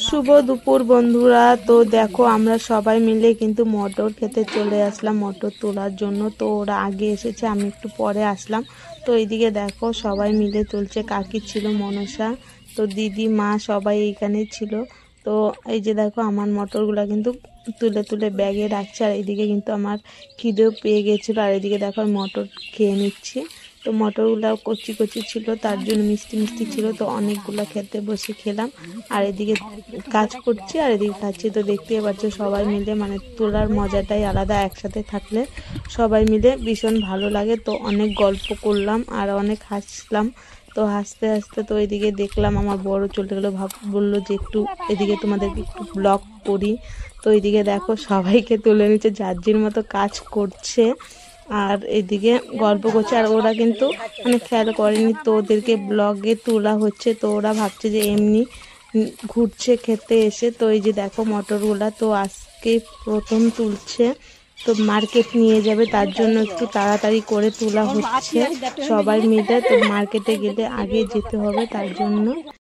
শুভ দুপুর বন্ধুরা। তো দেখো আমরা সবাই মিলে কিন্তু মটর খেতে চলে আসলাম মটর তোলার জন্য। তো ওরা আগে এসেছে, আমি একটু পরে আসলাম। তো এইদিকে দেখো সবাই মিলে তুলছে, কাকি ছিল, মনসা, তো দিদি, মা সবাই এইখানে ছিল। তো এই যে দেখো আমার মটরগুলা কিন্তু তুলে তুলে ব্যাগে রাখছে। আর এইদিকে কিন্তু আমার খিদেও পেয়ে গেছিলো। আর এদিকে দেখো আমি মটর খেয়ে নিচ্ছি। তো মটরগুলো কচি কচি ছিল, তার জন্য মিষ্টি মিষ্টি ছিল। তো অনেকগুলো খেতে বসে খেলাম। আর এদিকে কাজ করছি আর এদিকে খাচ্ছি। তো দেখতেই পাচ্ছ সবাই মিলে মানে তোলার মজাটাই আলাদা, একসাথে থাকলে সবাই মিলে ভীষণ ভালো লাগে। তো অনেক গল্প করলাম আর অনেক হাসলাম। তো হাসতে হাসতে তো এদিকে দেখলাম আমার বড় চলে গেলো, বললো যে একটু এদিকে তোমাদেরকে একটু ব্লগ করি। তো এদিকে দেখো সবাইকে তুলে নিচ্ছে, যার যার মতো কাজ করছে আর এদিকে গল্প করছে। আর ওরা কিন্তু মানে খেয়াল করেনি, তো ওদেরকে ব্লগে তোলা হচ্ছে। তো ওরা ভাবছে যে এমনি ঘুরছে খেতে এসে। তো এই যে দেখো মটরগুলা তো আজকে প্রথম তুলছে, তো মার্কেট নিয়ে যাবে, তার জন্য একটু তাড়াতাড়ি করে তোলা হচ্ছে সবাই মিলে। তো মার্কেটে গেলে আগে যেতে হবে, তার জন্য